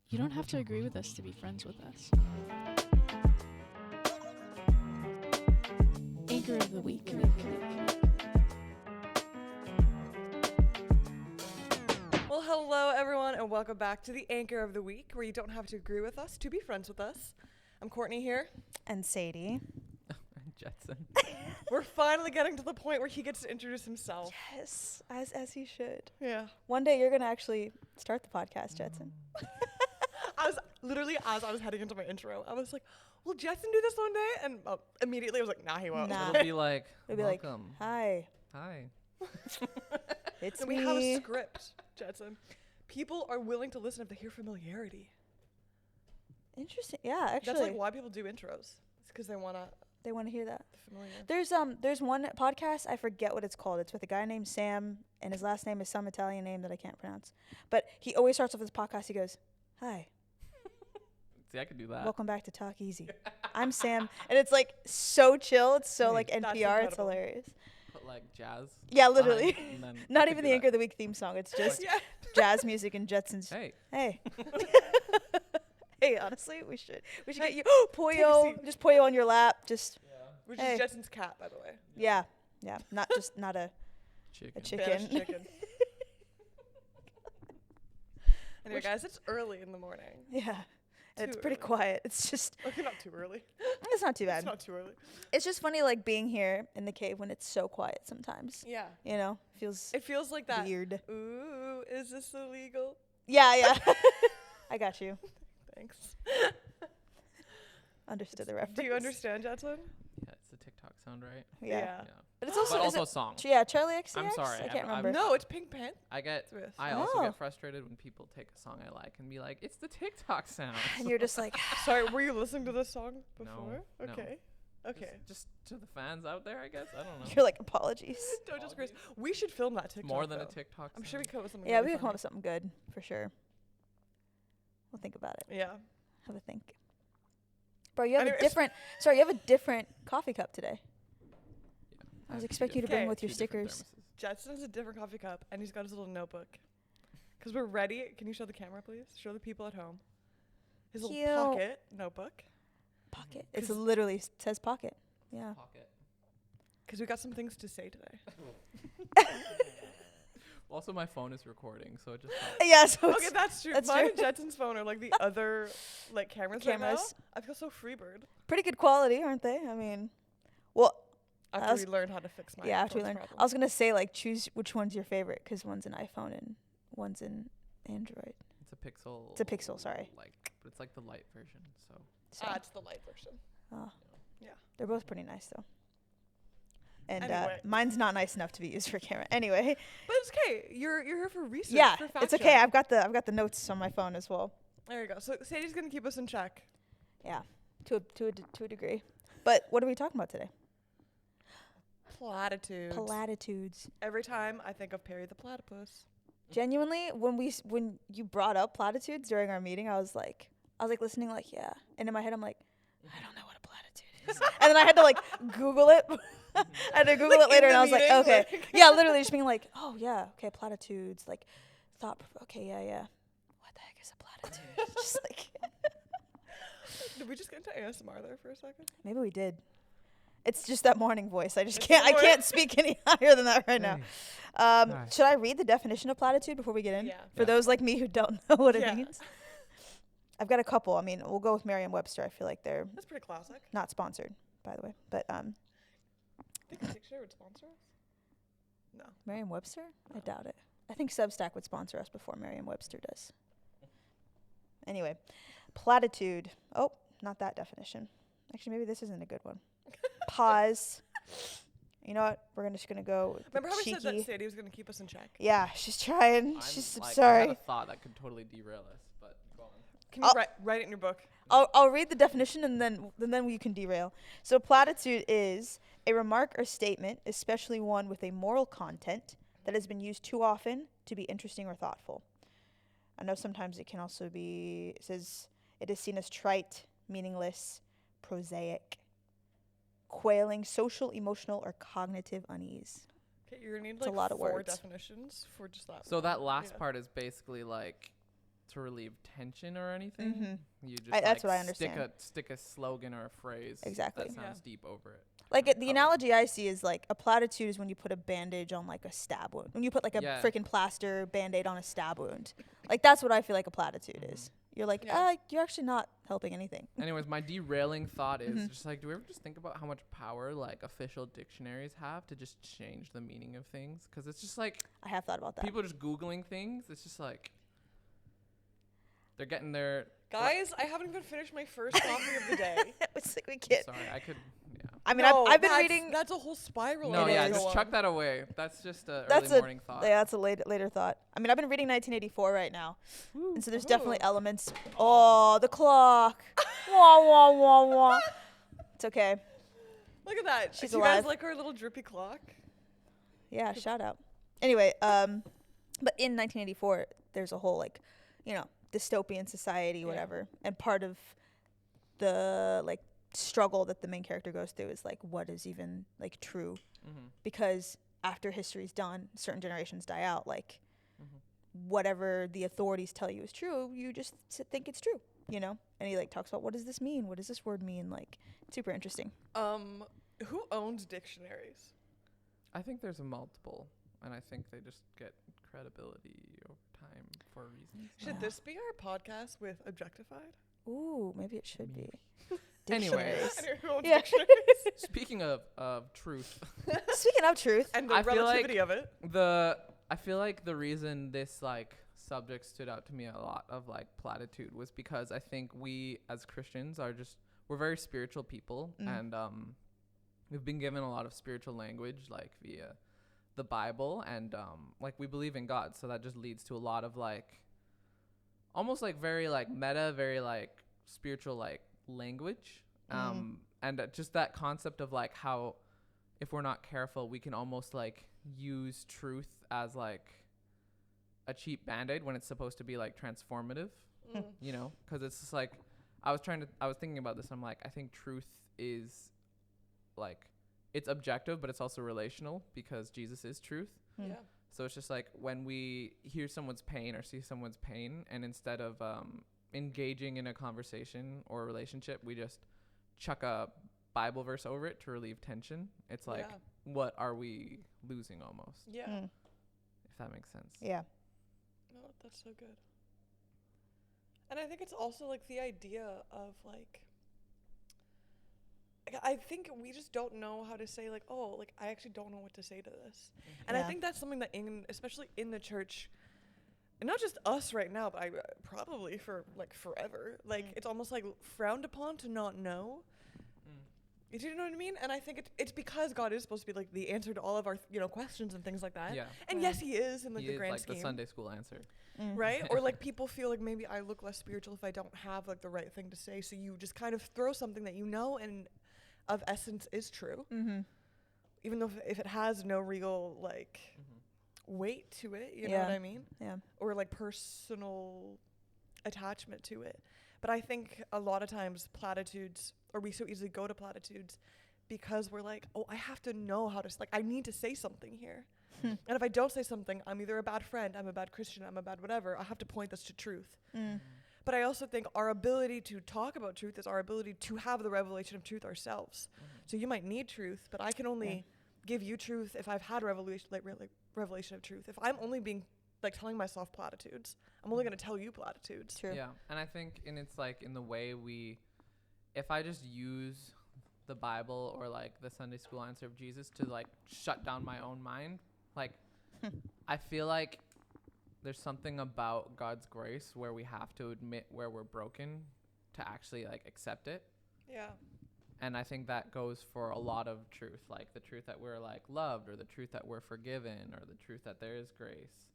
You don't have to agree with us to be friends with us. Anchor of the week. Well, hello everyone, and welcome back to the Anchor of the Week, where you don't have to agree with us to be friends with us. I'm Courtney here. And Sadie. And Jetson. We're finally getting to the point where he gets to introduce himself. Yes, as he should. Yeah. One day you're going to actually start the podcast, Jetson. As I was heading into my intro, I was like, will Jetson do this one day? And immediately I was like, nah, he won't. Nah. It'll be like, It'll be welcome. like, hi, Hi. it's And me. we have a script, Jetson. People are willing to listen if they hear familiarity. Interesting. Yeah, actually. That's like why people do intros. It's because they want to hear that. familiar. There's one podcast, I forget what it's called. It's with a guy named Sam, and his last name is some Italian name that I can't pronounce. But he always starts off his podcast, he goes, hi. See, I could do that. Welcome back to Talk Easy. I'm Sam. And it's like so chill. It's so like That's NPR. It's incredible. hilarious. Put like jazz. Yeah, literally. behind, and then Not I even could the do Anchor of the Week theme song. It's just Yeah. jazz music and Jetson's. that. Hey. Hey, honestly, we should get you Take a Pollo. seat. Just Pollo on your lap. Just Which Hey. is Jetson's cat, by the way. yeah. Not a Chicken. chicken. Spanish chicken. Anyway, guys, it's early in the morning. Yeah. And it's Too pretty early. quiet. It's just Okay, not too early. it's not too bad. It's not too early. It's just funny like being here in the cave when it's so quiet sometimes. Yeah. You know? Feels It feels like that. weird. Ooh, is this illegal? Yeah. I got you. Thanks. Understood the reference. Do you understand, Jetson? Yeah, it's the TikTok sound, right? Yeah. Yeah. But it's also But is also it, song. yeah, Charlie XCX? I'm sorry, I can't I'm- remember. No, it's Pink Panther. I also Oh. get frustrated when people take a song I like and be like, it's the TikTok sound. And you're just like Sorry, were you listening to this song before? No. Okay. Okay. Just to the fans out there, I guess. I don't know. you're like apologies. Don't just Chris. We should film that TikTok. More than a though. TikTok I'm sound. sure we could come up with something. Yeah, really we could come up funny. with something good for sure. We'll think about it. Yeah. Have a think. Bro, you have Anyways. you have a different coffee cup today. Yeah, I was have expecting you to two bring Okay. with your two different stickers. thermoses. Jetson has a different coffee cup, and he's got his little notebook. Because we're ready. Can you show the camera, please? Show the people at home. His little Cute. pocket notebook. Pocket. It's 'Cause- literally says pocket. Yeah. Pocket. Because we got some things to say today. Also, my phone is recording, so it just. Yeah, so Okay, that's true. that's Mine true. and Jetson's phone are like the other like cameras right now. Cameras. I feel so freebird. pretty good quality, aren't they? I mean, well, After was- we learned how to fix my yeah, after we phone's learned. problem. I was going to say, like, choose which one's your favorite, because one's an iPhone and one's an Android. It's a Pixel. It's a Pixel, sorry. Like, but it's like the light version, so. So, It's the light version. oh. Yeah. They're both pretty nice, though. And Anyway. mine's not nice enough to be used for camera. Anyway, But it's okay. You're here for research. yeah, for fact it's okay. check. I've got the notes on my phone as well. There you go. So Sadie's gonna keep us in check. Yeah, to a degree. But what are we talking about today? Platitudes. Platitudes. Every time I think of Perry the Platypus. Genuinely, when you brought up platitudes during our meeting, I was like listening, like, yeah. And in my head, I'm like, I don't know what a platitude is. And then I had to like Google it. I had to Google it later, and I was like, okay. Yeah, literally just being like, oh yeah, okay, platitudes, like thought. Okay, yeah. What the heck is a platitude? Just like Did we just get into ASMR there for a second? maybe we did. It's just that morning voice. I just It's can't. the I morning- can't speak any higher than that right now. Hey. Should I read the definition of platitude before we get in? Yeah. For Yeah. those like me who don't know what Yeah. it means. I've got a couple. I mean, we'll go with Merriam-Webster. I feel like they're That's pretty classic. not sponsored, by the way. But Think Dictionary would sponsor us? No. Merriam-Webster? I doubt it. I think Substack would sponsor us before Merriam-Webster does. Anyway, platitude. Oh, not that definition. Actually, maybe this isn't a good one. Pause. You know what? We're just gonna go. with the Remember how we said that cheeky- Sadie was gonna keep us in check? Yeah, she's trying. I'm She's like, I sorry. had a thought that could totally derail us, but go on. Can you I'll- write it in your book? I'll read the definition and then you can derail. So platitude is a remark or statement, especially one with a moral content that has been used too often to be interesting or thoughtful. I know sometimes it can also be, it says it is seen as trite, meaningless, prosaic, quailing social, emotional, or cognitive unease. Okay, you're gonna need It's a like lot of 4 words. definitions for just that. So one. that last Yeah. part is basically like to relieve tension or anything. Mm-hmm. You just That's like what I understand. stick a slogan or a phrase Exactly. that sounds Yeah. deep over it. Like and the cover it. analogy I see is like a platitude is when you put a bandage on like a stab wound. When you put like a Yeah. freaking plaster band-aid on a stab wound. Like that's what I feel like a platitude Mhm. is. You're like, Yeah. you're actually not helping anything. Anyways, my derailing thought is Mhm. just like, do we ever just think about how much power like official dictionaries have to just change the meaning of things? Because it's just like I have thought about that. people just Googling things. It's just like they're getting their. Guys, I haven't even finished my first coffee of the day. It's like we can't. Sorry, I could. Yeah. I mean, No, I've been that's- reading. That's a whole spiral. No, It yeah, is. just chuck that away. That's just a That's early morning thought. Yeah, that's a later thought. I mean, I've been reading 1984 right now, and so there's definitely Ooh. elements. Oh, the clock. Wah wah wah wah. It's okay. Look at that. She's Do you alive. guys like our little drippy clock? Yeah, shout out. Anyway, but in 1984, there's a whole like, dystopian society, Yeah. whatever, and part of the like struggle that the main character goes through is like, what is even like true? Mm-hmm. Because after history's done, certain generations die out. Like, Mm-hmm. whatever the authorities tell you is true, you just think it's true, And he like talks about what does this mean? What does this word mean? Like, it's super interesting. Who owns dictionaries? I think there's a multiple, and I think they just get credibility over time for reasons. Should Yeah. this be our podcast with Objectified? Ooh, maybe it should be. Anyways. Dictionaries. I know who owns Yeah. dictionaries. Speaking of truth, Speaking of truth, And the I feel like relativity of it. I feel like the reason this like subject stood out to me a lot of like platitude was because I think we as Christians we're very spiritual people, and we've been given a lot of spiritual language like via the Bible, and like we believe in God, so that just leads to a lot of like almost like very like meta, very like spiritual like language, and just that concept of like how if we're not careful we can almost like use truth as like a cheap band-aid when it's supposed to be like transformative, because it's just like I was thinking about this, and I'm like, I think truth is like it's objective, but it's also relational because Jesus is truth. Yeah. So it's just like when we hear someone's pain or see someone's pain, and instead of engaging in a conversation or a relationship, we just chuck a Bible verse over it to relieve tension. It's like, Yeah. what are we losing almost? Yeah. If that makes sense. Yeah. No, that's so good. And I think it's also like the idea of like I think we just don't know how to say like, oh, like I actually don't know what to say to this. And I Yeah. think that's something that especially in the church, and not just us right now, but probably for like forever, like it's almost like frowned upon to not know. Do you know what I mean? And I think it's because God is supposed to be like the answer to all of our questions and things like that. Yeah. And Yeah. yes, He is in like He the is grand like scheme. the Sunday school answer. Right? Or like people feel like maybe I look less spiritual if I don't have like the right thing to say. So you just kind of throw something that and of essence is true. Mm-hmm. Even though if it has no real like weight to it, you know Yeah. what I mean? Yeah. Or like personal attachment to it. But I think a lot of times platitudes, or we so easily go to platitudes because we're like, oh, I have to know how to, like, I need to say something here. And if I don't say something, I'm either a bad friend, I'm a bad Christian, I'm a bad whatever. I have to point this to truth. But I also think our ability to talk about truth is our ability to have the revelation of truth ourselves. So you might need truth, but I can only give you truth if I've had revelation of truth. If I'm only being like telling myself platitudes, I'm only going to tell you platitudes. True. Yeah, and I think it's like in the way if I just use the Bible or like the Sunday school answer of Jesus to like shut down my own mind, like I feel like there's something about God's grace where we have to admit where we're broken to actually like accept it. Yeah. And I think that goes for a lot of truth, like the truth that we're like loved, or the truth that we're forgiven, or the truth that there is grace.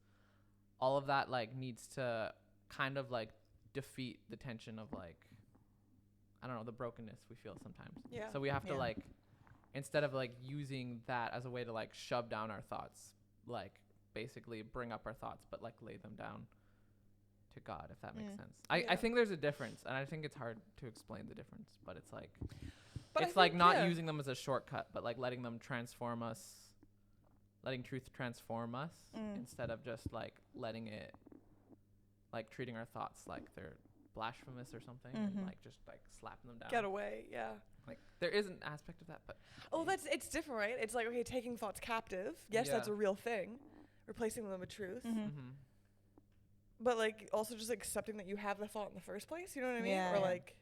All of that like needs to kind of like defeat the tension of like, I don't know, the brokenness we feel sometimes. Yeah. So we have to Yeah. like, instead of like using that as a way to like shove down our thoughts, like basically bring up our thoughts, but like lay them down to God, if that makes sense. I Yeah. think there's a difference, and I think it's hard to explain the difference, but it's like, But I it's like think, not yeah. using them as a shortcut, but like letting them transform us, letting truth transform us instead of just like letting it like treating our thoughts like they're blasphemous or something, Mhm. and like just like slapping them down. Get away, yeah. Like there is an aspect of that, but Oh, it's different, right? It's like, okay, taking thoughts captive. Yes, that's a Yeah. real thing. Replacing them with truth. Mhm. Mhm. But like also just accepting that you have the thought in the first place, you know what I mean? Yeah, Or yeah. like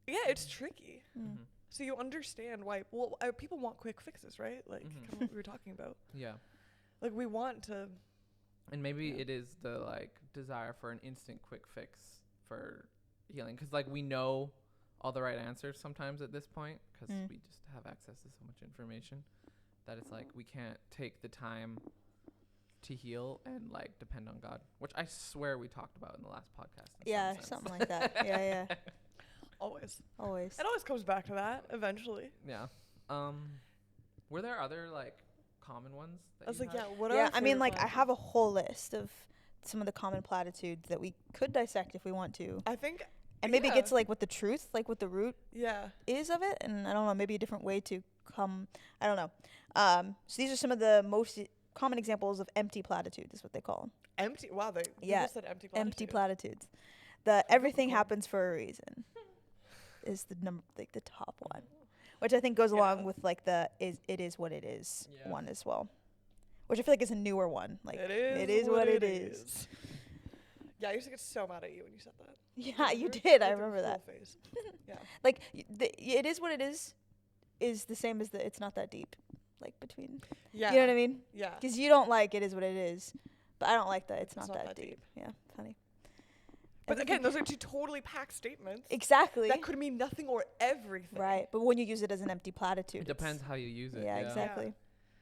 it's tricky. Mm. Mhm. So you understand why people want quick fixes, right? Like Mhm. kind of what we were talking about. Yeah. Like we want to And maybe Yeah. it is the like desire for an instant quick fix for healing, because like we know all the right answers sometimes at this point, because Mm. we just have access to so much information that it's like we can't take the time to heal and like depend on God, which I swear we talked about in the last podcast. in Yeah, some sense. something like that. Yeah, yeah. always. Always. It always comes back to that eventually. Yeah. Were there other like common ones that I was you like, had? yeah, what are Yeah, our I mean, favorite like, I have a platitudes? whole list of some of the common platitudes that we could dissect if we want to. I think And maybe yeah. get to, like, what the truth, like, what the root yeah. is of it. And I don't know, maybe a different way to come. I don't know. So these are some of the most common examples of empty platitudes, is what they call them. Empty. Wow, they Yeah, said empty Empty platitude. platitudes. The everything cool. happens for a reason is the the top one, which I think goes Yeah. along with, like, it is what it is Yeah. one as well, which I feel like is a newer one. Like, It is. it is what it is. Yeah, I used to get so mad at you when you said that. Yeah, you Remember? did. I Like the remember that. full face. Yeah. Like, it is what it is the same as the it's not that deep. Like, between. Yeah. You know what I mean? Yeah. Because you don't like it is what it is. But I don't like that it's not that deep. Yeah, funny. But Everything- again, those are two totally packed statements. Exactly. That could mean nothing or everything. Right. But when you use it as an empty platitude. It depends how you use it. Yeah, Yeah, exactly.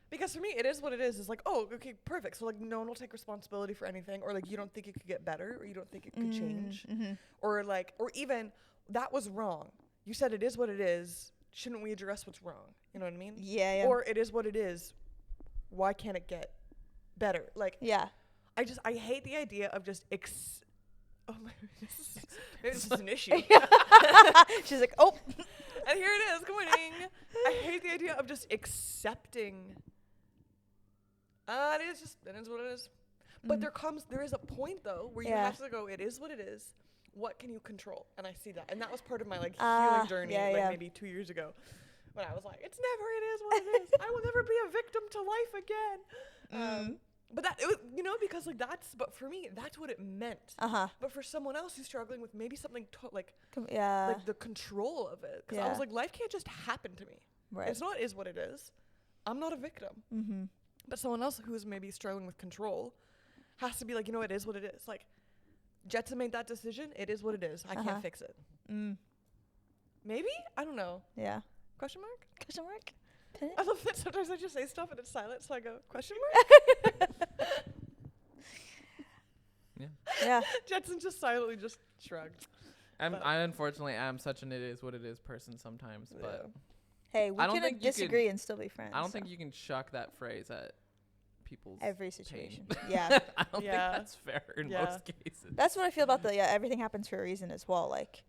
Because for me, it is what it is. It's like, oh, okay, perfect. So like, no one will take responsibility for anything, or like, you don't think it could get better, or you don't think it could change, Mm-hmm. or like, or even that was wrong. You said it is what it is. Shouldn't we address what's wrong? You know what I mean? Yeah, yeah. Or it is what it is. Why can't it get better? Like, yeah. I hate the idea of just oh my, maybe this is an issue. She's like, oh. And here it is. Good morning. I hate the idea of just accepting. It is what it is. But there is a point though where you Yeah. have to go, it is what it is. What can you control? And I see that. And that was part of my like Ah, healing journey, yeah, like yeah. maybe 2 years ago. When I was like, it is what it is. I will never be a victim to life again. But that, because like but for me, that's what it meant. Uh-huh. But for someone else who's struggling with maybe something Yeah. like the control of it. Because I Yeah. was like, life can't just happen to me. Right. It's not is what it is. I'm not a victim. Mm-hmm. But someone else who is maybe struggling with control has to be like, it is what it is. Like, Jetson made that decision. It is what it is. I Uh-huh. can't fix it. Maybe? I don't know. Yeah. Question mark? Question mark? Pin I it? love that sometimes I just say stuff and it's silent, so I go, question mark? Yeah. Jetson just silently just shrugged. But- I unfortunately am such an it is what it is person sometimes, but Hey, we I don't can think you could- disagree and still be friends. I don't so. think you can chuck that phrase at people's Every pain. situation. Yeah. I don't Yeah. think that's fair in Yeah. most cases. That's what I feel about everything happens for a reason as well. Like,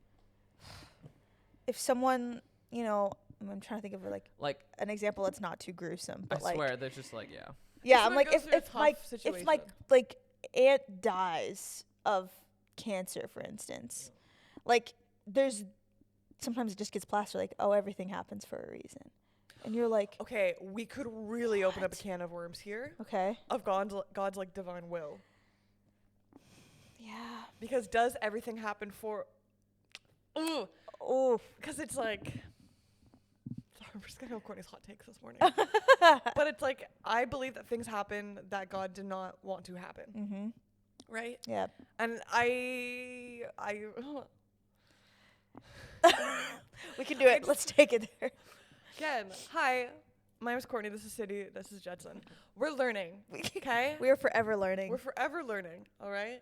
if someone, I'm trying to think of Like, an example that's not too gruesome, I but like, swear, there's just like, yeah. yeah, Someone I'm like, goes through a if my tough if situation. my aunt dies of cancer, for instance, like there's sometimes it just gets plastered like, oh, everything happens for a reason, and you're like, Okay, we could really open up a What? can of worms here okay, of God's like divine will. yeah, Because does everything happen for... Ooh, oh, because it's like... Sorry, I'm just going to go Courtney's hot takes this morning. But it's like, I believe that things happen that God did not want to happen. mm-hmm, Right? yeah. And I We can do it. Let's take it there. again, hi, my name is Courtney, this is Sadie, this is Jetson. We're learning, okay? We are forever learning. We're forever learning, all right?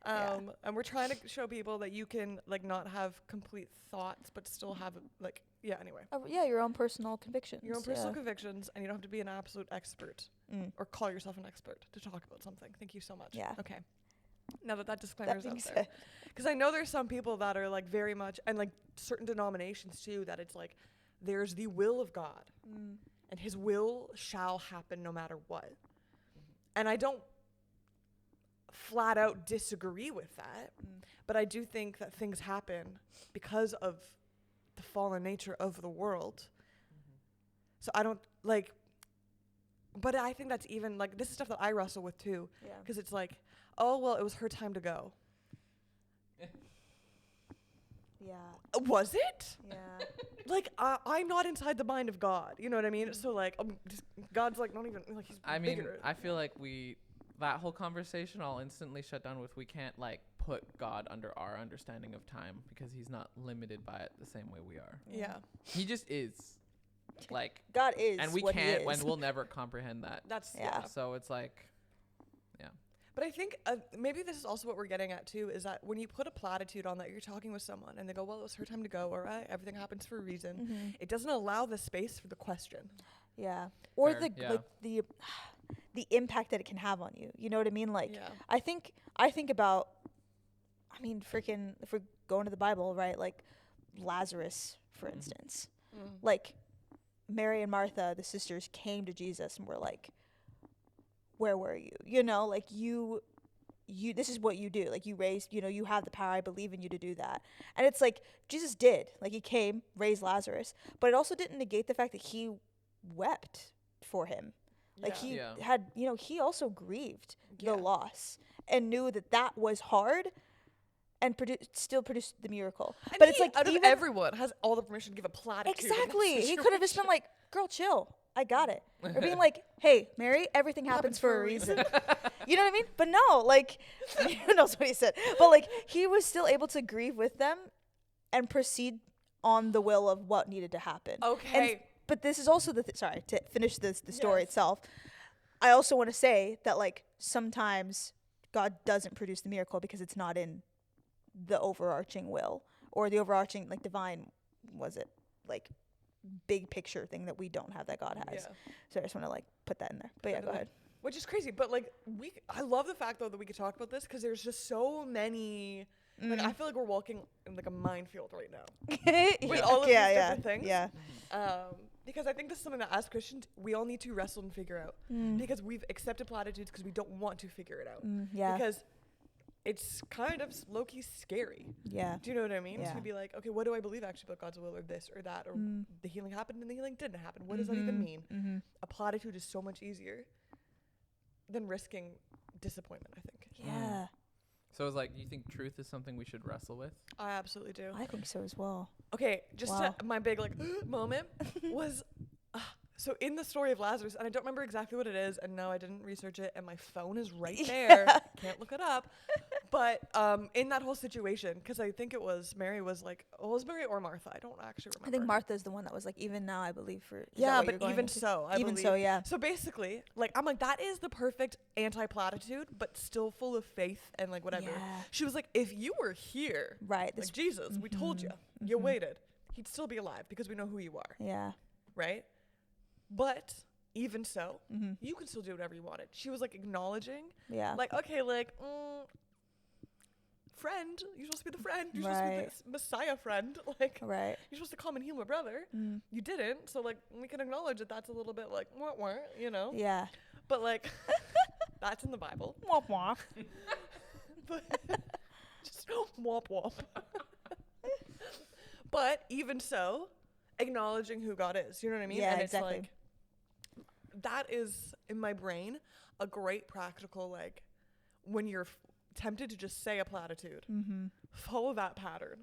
Yeah. And we're trying to show people that you can like not have complete thoughts, but still have like, yeah, anyway. Yeah, your own personal convictions. Your own personal yeah. convictions, and you don't have to be an absolute expert Mm. or call yourself an expert to talk about something. Thank you so much. Yeah. Okay. Now that That disclaimer's being out there. said, Because I know there's some people that are like very much, and like certain denominations too, that it's like there's the will of God, and His will shall happen no matter what. And I don't. flat out disagree with that. But I do think that things happen because of the fallen nature of the world. So I don't like, but I think that's even like, this is stuff that I wrestle with too. Yeah. Because it's like, oh, well, it was her time to go. Yeah. Was it? Yeah. Like, I'm not inside the mind of God. You know what I mean? So like, God's like not even like he's I mean, bigger. I feel like that whole conversation I'll instantly shut down with, we can't like put God under our understanding of time because he's not limited by it the same way we are. Yeah. He just is. Like, God is and we what he can't, is. and we'll never comprehend that. That's Yeah. So it's like, But I think maybe this is also what we're getting at too, is that when you put a platitude on that, you're talking with someone and they go, well, it was her time to go, all right, everything happens for a reason. It doesn't allow the space for the question. Yeah. Or Fair, yeah. like the impact that it can have on you. You know what I mean? Like, Yeah. I think about, I mean, freaking, if we're going to the Bible, right? Like Lazarus, for instance. Like Mary and Martha, the sisters, came to Jesus and were like, where were you? You know, like you, this is what you do. Like you raised, you know, you have the power. I believe in you to do that. And it's like, Jesus did. Like he came, raised Lazarus. But it also didn't negate the fact that he wept for him. Like he Yeah. had, you know, he also grieved Yeah. the loss and knew that that was hard and still produced the miracle. And But it's like, out of even everyone has all the permission to give a platitude. in that exactly. He could have just been situation. like, girl, chill. I got it. Or being like, hey, Mary, everything happens for a reason. You know what I mean? But no, like, who knows what he said. But like, he was still able to grieve with them and proceed on the will of what needed to happen. Okay. But this is also sorry, to finish the story Yes. itself. I also want to say that like sometimes God doesn't produce the miracle because it's not in the overarching will or the overarching like divine, was it like big picture thing that we don't have that God has. Yeah. So I just want to like put that in there. But yeah, go ahead. Which is crazy, but like I love the fact though that we could talk about this because there's just so many. Like I feel like we're walking in like a minefield right now. With all of these different things. Yeah. Because I think this is something that as Christians we all need to wrestle and figure out because we've accepted platitudes because we don't want to figure it out. Yeah. Because it's kind of low-key scary. Yeah. Do you know what I mean? Yeah. To be like, okay, what do I believe actually about God's will or this or that or the healing happened and the healing didn't happen? What does that even mean? A platitude is so much easier than risking disappointment, I think. Yeah. so it's like, you think truth is something we should wrestle with? I absolutely do. I think so as well. Okay, just Wow. my big like moment was so in the story of Lazarus, and I don't remember exactly what it is, and no, I didn't research it, and my phone is right there. Can't look it up. But in that whole situation, because I think it was Mary was like, oh, it was Mary or Martha? I don't actually remember. I think Martha's the one that was like, even now I believe for. Yeah, but even so, I even believe. so, yeah. So basically, like, I'm like, that is the perfect anti-platitude, but still full of faith and like whatever. Yeah. She was like, if you were here, Right. like Jesus, we told you, you waited, he'd still be alive because we know who you are, Yeah. right? But even so, you can still do whatever you wanted. She was like acknowledging, Yeah. like, okay, like, friend, you're supposed to be the friend. You're supposed to be this Messiah friend. Like, Right. you're supposed to come and heal my brother. You didn't. So, like, we can acknowledge that that's a little bit like, wah, you know? Yeah. But, like, that's in the Bible. Womp womp. But just womp womp. But even so, acknowledging who God is. You know what I mean? Yeah, And exactly. it's like, that is, in my brain, a great practical, like, when you're tempted to just say a platitude, follow that pattern,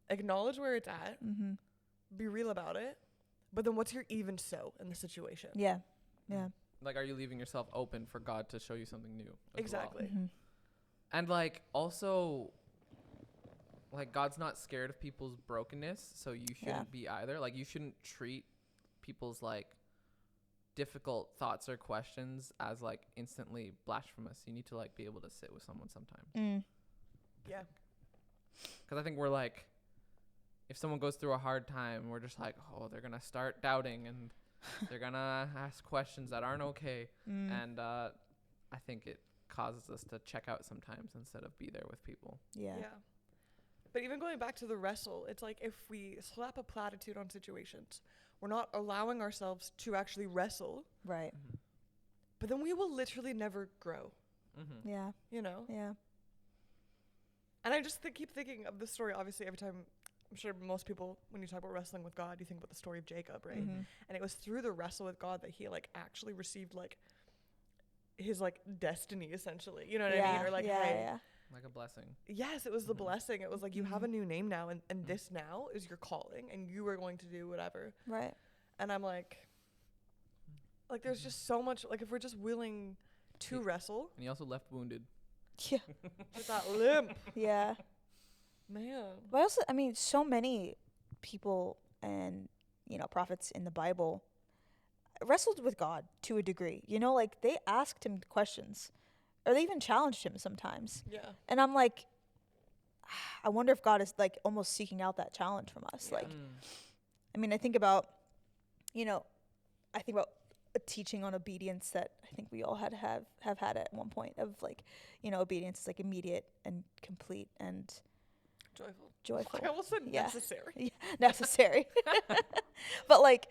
acknowledge where it's at, be real about it, but then what's your even so in the situation? Yeah. Yeah. Like, are you leaving yourself open for God to show you something new? As Exactly. Well? And like, also, like, God's not scared of people's brokenness, so you shouldn't be either. Like, you shouldn't treat people's like difficult thoughts or questions as like instantly blasphemous. You need to like be able to sit with someone sometimes. Yeah. Because I think we're like, if someone goes through a hard time, we're just like, oh, they're gonna start doubting and they're gonna ask questions that aren't okay. And I think it causes us to check out sometimes instead of be there with people. Yeah. Yeah. But even going back to the wrestle, it's like if we slap a platitude on situations, we're not allowing ourselves to actually wrestle, Right. but then we will literally never grow. Mm-hmm. Yeah. you know? Yeah. And I just keep thinking of the story, obviously, every time. I'm sure most people, when you talk about wrestling with God, you think about the story of Jacob, right? Mm-hmm. And it was through the wrestle with God that he, like, actually received, like, his, like, destiny, essentially. You know what I mean? Or, like, hey, Like a blessing. yes, it was the Mhm. blessing. It was like, you have a Mhm. new name now, and Mhm. this now is your calling, and you are going to do whatever. Right. And I'm like, there's just so much, like, if we're just willing to wrestle And he also left wounded. Yeah. with that limp, Yeah. man. But also, I mean, so many people and, prophets in the Bible wrestled with God to a degree. Like they asked him questions or they even challenged him sometimes. Yeah. And I'm like, I wonder if God is like almost seeking out that challenge from us. Yeah. Like, I mean, I think about a teaching on obedience that I think we all have had at one point of like, obedience is like immediate and complete and joyful. I almost said Yeah. necessary. Yeah, necessary. But like,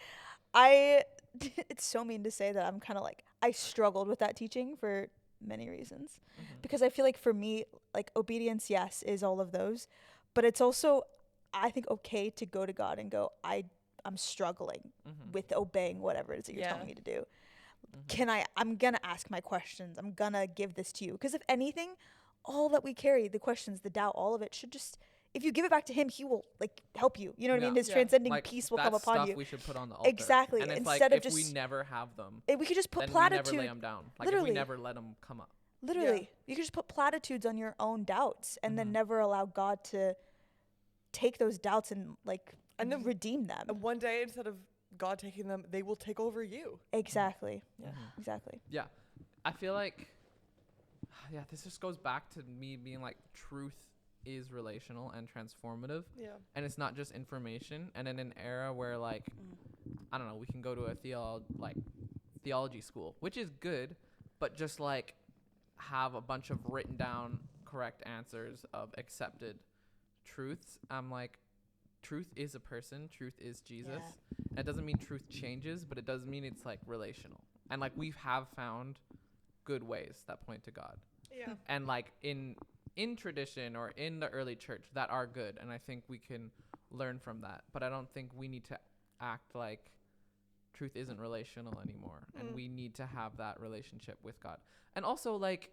it's so mean to say that I'm kind of like, I struggled with that teaching for many reasons. Mhm. Because I feel like for me, like obedience, yes, is all of those. But it's also, I think, okay to go to God and go, I'm struggling Mhm. with obeying whatever it is that you're Yeah. telling me to do. Mhm. I'm going to ask my questions. I'm going to give this to you. Because if anything, all that we carry, the questions, the doubt, all of it should just, if you give it back to him, he will like help you. You know what I mean? Yeah. His Yeah. transcending Like, peace will that's come upon stuff you. we should put on the altar. Exactly. And it's Instead like of if we just- never have them, We could just put then we never platitudes. lay them down. Like Literally. if we never let them come up. Literally, you could just put platitudes on your own doubts and then Mhm. never allow God to take those doubts and like And then- redeem them. And one day, instead of God taking them, they will take over you. Exactly. Yeah. Mhm. Exactly. Yeah. I feel like, this just goes back to me being like, truth is relational and transformative. Yeah. And it's not just information. And in an era where like, I don't know, we can go to a theology school, which is good, but just like have a bunch of written down correct answers of accepted truths. I'm like, truth is a person, truth is Jesus. And it doesn't mean truth changes, but it does mean it's like relational. And like we have found good ways that point to God. Yeah. And like in tradition or in the early church that are good, and I think we can learn from that. But I don't think we need to act like truth isn't relational anymore, and we need to have that relationship with God. And also, like,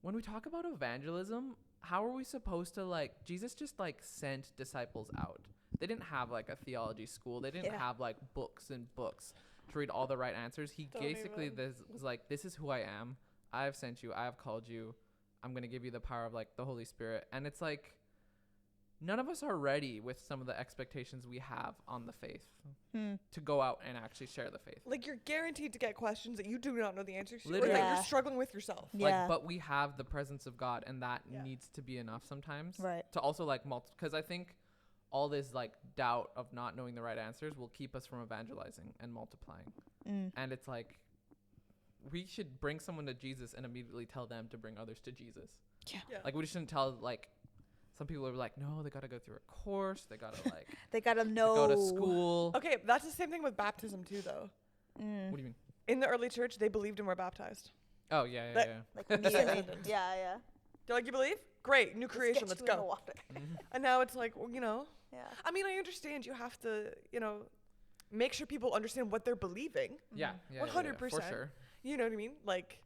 when we talk about evangelism, how are we supposed to, like, Jesus just like sent disciples out. They didn't have like a theology school. They didn't have like books and books to read all the right answers. He Don't basically even. was like, this is who I am. I have sent you. I have called you. I'm going to give you the power of like the Holy Spirit. And it's like, none of us are ready with some of the expectations we have on the faith to go out and actually share the faith. Like, you're guaranteed to get questions that you do not know the answers to, or Literally. that Yeah. you're struggling with yourself. Yeah. Like, but we have the presence of God, and that Yeah. needs to be enough sometimes. Right. To also like because I think all this like doubt of not knowing the right answers will keep us from evangelizing and multiplying. And it's like, we should bring someone to Jesus and immediately tell them to bring others to Jesus. Yeah. Like, we shouldn't tell, like, some people are like, no, they got to go through a course. They got to, like, They gotta know. go to school. Okay, that's the same thing with baptism too, though. What do you mean? In the early church, they believed and were baptized. Oh, yeah. That- Like immediately. Sentence. Yeah. They're like, you believe? Great, new creation, let's go. Water. And now it's like, well, Yeah. I mean, I understand you have to, make sure people understand what they're believing. Yeah. 100%. For sure. You know what I mean? Like,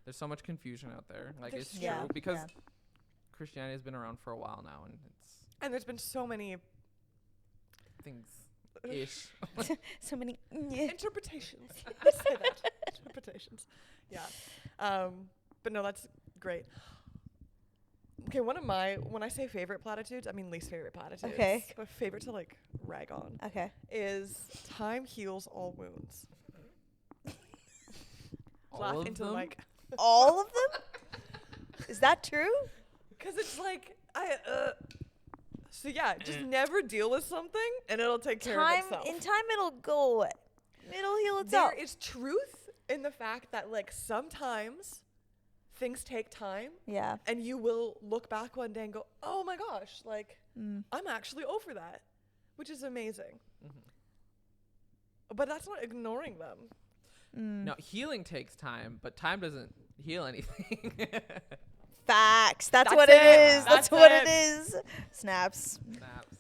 There's so much confusion out there. Like, There's- it's Yeah, true. Because yeah. Christianity has been around for a while now, and it's and there's been so many things-ish. So many. interpretations. Let's say that. Interpretations. Yeah. But no, that's great. Okay, when I say favorite platitudes, I mean least favorite platitudes. Okay. But favorite to like rag on Okay. is time heals all wounds. Laugh All of into them? the mic. All of them? Is that true? Because it's like, so yeah, just never deal with something and it'll take care of itself. In time, it'll go away. It'll heal itself. There is truth in the fact that like sometimes things take time Yeah. and you will look back one day and go, oh my gosh, like I'm actually over that, which is amazing. But that's not ignoring them. Now, healing takes time, but time doesn't heal anything. Facts. That's That's what it it. is. That's That's what it. it is. Snaps. Snaps.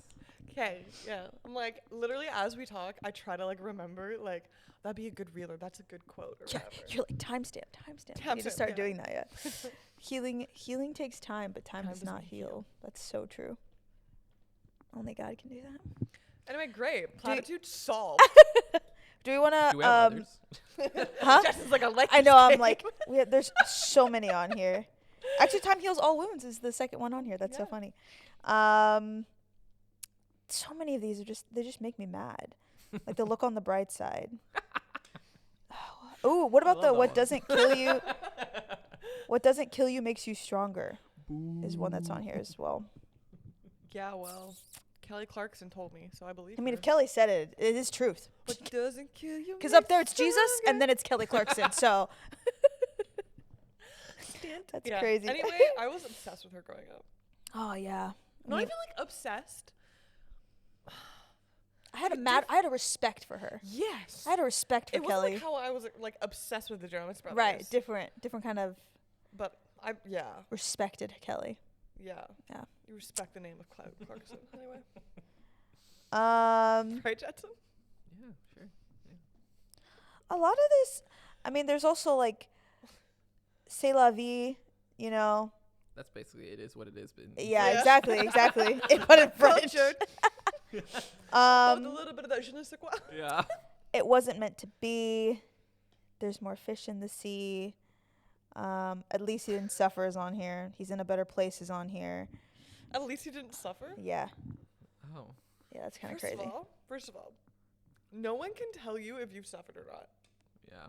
Okay, yeah. I'm like, literally, as we talk, I try to like remember, like, that'd be a good reel or that's a good quote or Yeah, whatever. you're like timestamp. You need to Timestamp, start yeah. doing that. Yeah. Healing takes time, but time does not heal. That's so true. Only God can do that. Anyway, great. Platitude solved. Do we want to? Do we have others? Huh? Jess is like, I like I this know. I'm game. like, there's so many on here. Actually, time heals all wounds is the second one on here. That's so Yeah. funny. So many of these are they just make me mad. Like the look on the bright side. Ooh, what about love the that what one. doesn't kill you? What doesn't kill you makes you stronger is one that's on here as well. Yeah, well, Kelly Clarkson told me, so I believe I mean, her. if Kelly said it, it is truth. What doesn't kill you Because up makes there it's you Jesus, stronger. and then it's Kelly Clarkson. So that's Yeah. crazy. Anyway, I was obsessed with her growing up. Oh yeah. Not I mean, even like obsessed. I had a respect for her. Yes. I had a respect for It Kelly. wasn't like how I was like obsessed with the Jonas Brothers. Right, different kind of But yeah. respected Kelly. Yeah. Yeah. You respect the name of Clarkson anyway. Um, Right, Jetson? Yeah, sure. a lot of this, I mean, there's also like, c'est la vie, you know. That's basically it is what it is. But Yeah, Yeah. exactly. But in French. Cultured. With a Um, little bit of that je ne sais quoi. Yeah. it wasn't meant to be. There's more fish in the sea. At least he didn't suffer is on here. He's in a better place is on here. At least he didn't suffer. Yeah. Oh. Yeah, that's kind of First crazy. of all, no one can tell you if you've suffered or not. Yeah.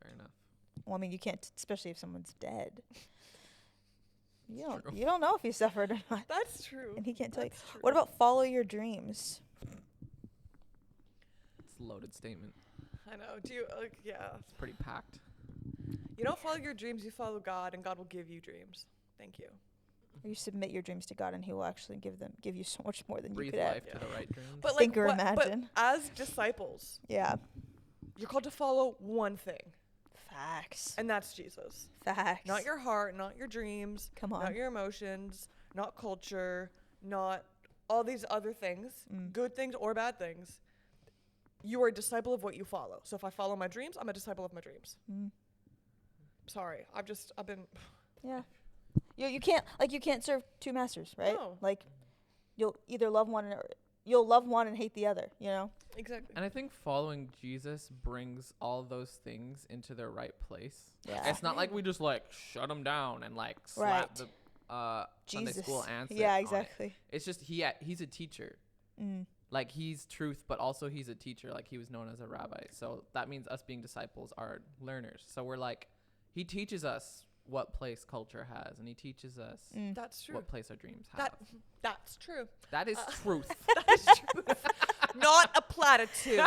Fair enough. Well, I mean, you can't, especially if someone's dead. True. You don't know if he suffered or not, That's true. and he can't tell you. That's true. What about follow your dreams? It's a loaded statement. I know. Do you yeah. It's pretty packed. You don't follow your dreams, you follow God, and God will give you dreams. Thank you. You submit your dreams to God, and He will actually give you so much more than Breathe you could life have. to the right dreams. But Think like or what, imagine. But as disciples, Yeah. you're called to follow one thing, Facts. and that's Jesus. Facts. Not your heart, not your dreams, Come on. not your emotions, not culture, not all these other things, good things or bad things. You are a disciple of what you follow. So if I follow my dreams, I'm a disciple of my dreams. Mm. Sorry, I've been. Yeah. You can't serve two masters, right? No. Like, you'll either love one or you'll love one and hate the other. You know. Exactly. And I think following Jesus brings all those things into their right place. Yeah. It's not like we just like shut them down and like Right. slap the Sunday Jesus. school answer. Yeah. on it. Exactly. It's just he's a teacher. Mm. Like he's truth, but also he's a teacher. Like he was known as a rabbi. So that means us being disciples are learners. So we're like, he teaches us what place culture has, and he teaches us That's true. what place our dreams have. That's true. That is truth. That is true. Not a platitude.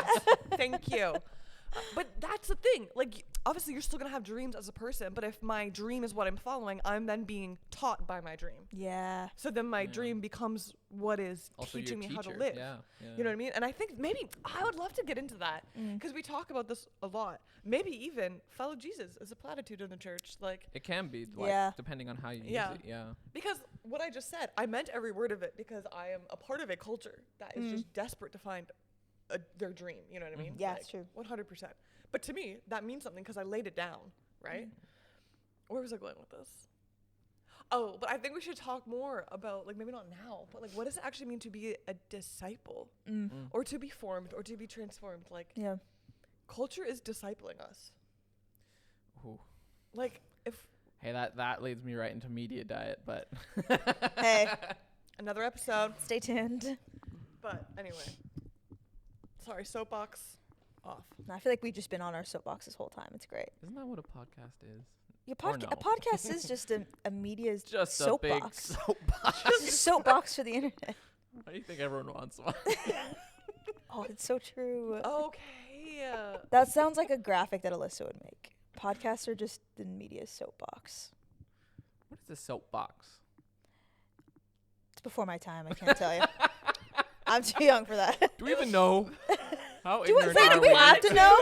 Thank you. But that's the thing. Like, obviously, you're still going to have dreams as a person, but if my dream is what I'm following, I'm then being taught by my dream. Yeah. So then my Yeah. dream becomes what is Also, your teaching me how to teacher. live. Yeah. You know what I mean? And I think maybe I would love to get into that because we talk about this a lot. Maybe even follow Jesus is a platitude in the church. Like, It can be, like, Yeah. depending on how you Yeah. use it. Yeah. because what I just said, I meant every word of it because I am a part of a culture that is just desperate to find their dream. You know what I mean? Yeah, it's true. 100%. But to me, that means something because I laid it down, right? Where was I going with this? Oh, but I think we should talk more about, like, maybe not now, but, like, what does it actually mean to be a disciple? Or to be formed or to be transformed? Like, Yeah. culture is discipling us. Ooh. Like, if Hey, that leads me right into media diet, but Hey, another episode, stay tuned. but anyway. Sorry, soapbox off. No, I feel like we've just been on our soapbox this whole time. It's great. isn't that what a podcast is? A no. podcast is just a media's Just a big soapbox. soapbox. It's a soapbox for the internet. Why do you think everyone wants one? Oh, it's so true. Okay. That sounds like a graphic that Alyssa would make. Podcasts are just the media's soapbox. What is a soapbox? It's before my time. I can't tell you. I'm too young for that. Do we even know? How Do ignorant are we we? have to know?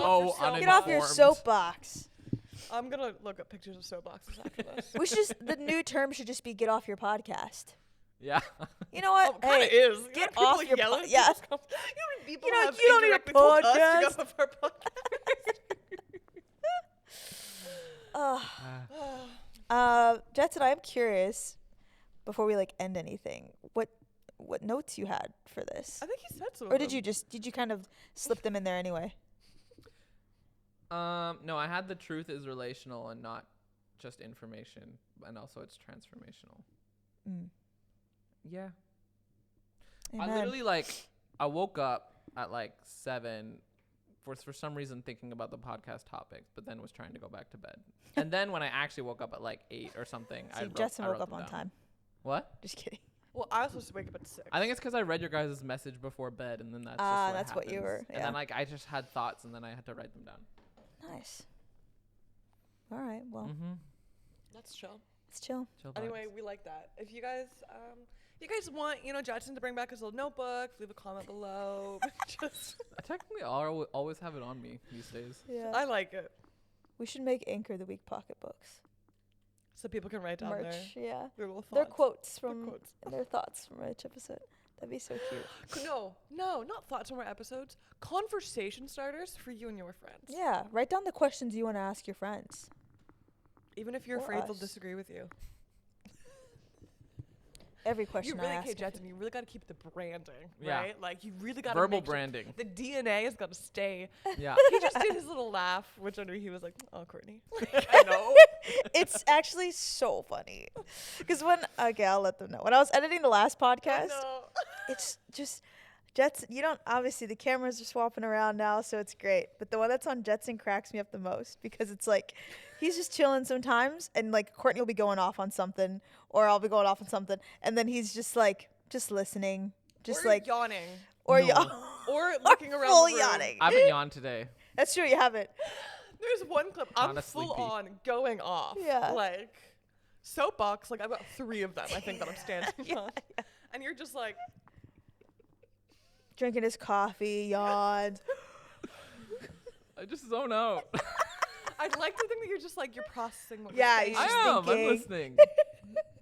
so Get off your uninformed. soapbox. I'm gonna look up pictures of soapboxes after this. We should just, the new term should just be get off your podcast. Yeah. You know what? Oh, it kinda is. You get know, off people your yell po- at yeah. people's com- You know how many people You know, have you don't need a indirectly told us to podcast. get off our podcast? Jetson, I'm curious, before we like end anything, what notes you had for this? I think he said so. Or did you kind of slip them in there anyway? No, I had the truth is relational and not just information, and also it's transformational. Mm. Yeah. Amen. I literally I woke up at like 7 for some reason thinking about the podcast topics, but then was trying to go back to bed. And then when I actually woke up at like 8 or something, See, Jetson woke up on time. What? Just kidding. Well, I was supposed to wake up at 6. I think it's because I read your guys' message before bed, and then that's what you were. And Yeah. then I just had thoughts, and then I had to write them down. Nice. All right. Well, That's chill. it's chill. Chill Anyway, vibes. we like that. If you guys want, Jetson to bring back his little notebook, leave a comment below. Just, I technically always have it on me these days. Yeah. I like it, We should make Anchor the Week pocketbooks. so people can write down Merch. Yeah. their little thoughts. Their quotes from quotes. their thoughts from each episode. That'd be so cute. No, not thoughts from our episodes. Conversation starters for you and your friends. Yeah. Write down the questions you want to ask your friends. Even if you're Or afraid they'll us. disagree with you. Every question I ask. Jetson, you really got to keep the branding, Yeah. right? Like, you really got to Verbal branding. The DNA has got to stay. Yeah. He just did his little laugh, which I knew he was like, oh, Courtney. I know. It's actually so funny. Because I'll let them know. When I was editing the last I podcast, know. it's just Jetson. Obviously the cameras are swapping around now, so it's great. But the one that's on Jetson cracks me up the most because it's like he's just chilling sometimes, and like Courtney will be going off on something, or I'll be going off on something, and then he's just like listening, just Or like yawning. or No. Or looking around full the room. yawning. I haven't yawned today. That's true. You haven't. There's one clip. I'm Kinda full sleepy. on going off. Yeah. Like, soapbox, like I've got 3 of them, I think, that I'm standing on. And you're just like, Drinking his coffee, yawned. I just zone out. I'd like to think that you're just like, you're processing what Yeah, you're he's saying. just I am. I'm thinking. listening.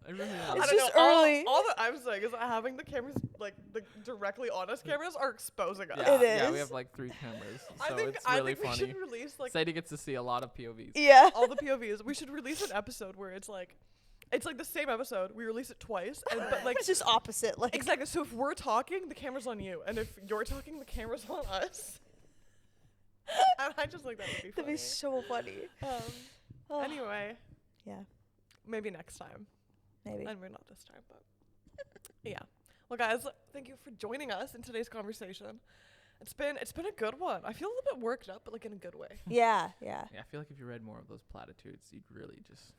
I really am. It's I don't just know, early. All that I'm saying is that having the cameras, like the directly on us cameras, are exposing us. Yeah, It yeah, is. we have like 3 cameras, so I think it's really we funny. should release like Sadie gets to see a lot of POVs. Yeah. all the POVs. We should release an episode where it's like the same episode. We release it twice, but like It's just opposite. Like exactly. So if we're talking, the camera's on you, and if you're talking, the camera's on us. And I just like that would be that'd funny. be so funny. Oh, Anyway, yeah, maybe next time. maybe. And we're not this time, but yeah. Well, guys, thank you for joining us in today's conversation. It's been a good one. I feel a little bit worked up, but like in a good way. Yeah. Yeah, I feel like if you read more of those platitudes, you'd really just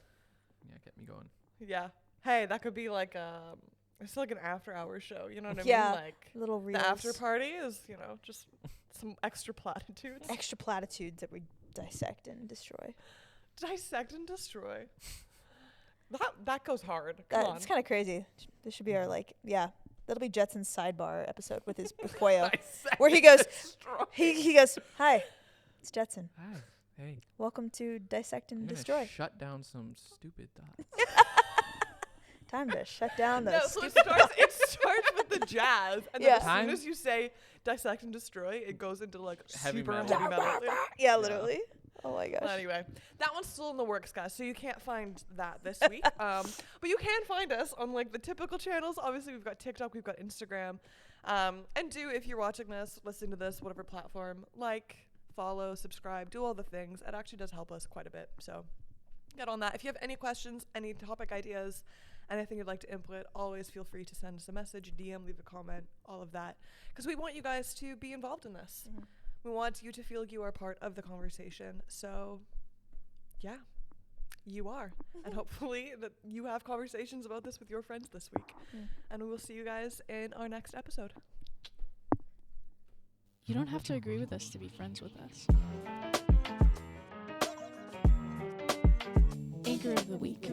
get me going. Yeah. Hey, that could be like it's like an after hours show. You know what I Yeah. mean? Like Little reels. the after party is just some extra platitudes. Extra platitudes that we dissect and destroy. Dissect and destroy. That goes hard. Come on. It's kind of crazy. This should be our that'll be Jetson's sidebar episode with Koyo, where he goes, he goes, hi, it's Jetson. Hi. Hey. Welcome to Dissect I'm and gonna Destroy. shut down some stupid thoughts. Time to shut down No, those. so it starts with the jazz, and Yeah. then as soon as you say dissect and destroy, it goes into like Heavy super metal. heavy metal. Yeah, literally. Oh my gosh. But anyway, that one's still in the works, guys. So you can't find that this week. But you can find us on like the typical channels. Obviously, we've got TikTok, we've got Instagram, and if you're watching this, listening to this, whatever platform, like, follow, subscribe, do all the things. It actually does help us quite a bit. So get on that. If you have any questions, any topic ideas, anything you'd like to input, always feel free to send us a message, DM, leave a comment, all of that, because we want you guys to be involved in this. Mhm. We want you to feel you are part of the conversation. So, yeah, you are. And hopefully that you have conversations about this with your friends this week. Mm. And we will see you guys in our next episode. You don't have to agree with us to be friends with us. Anchor of the week.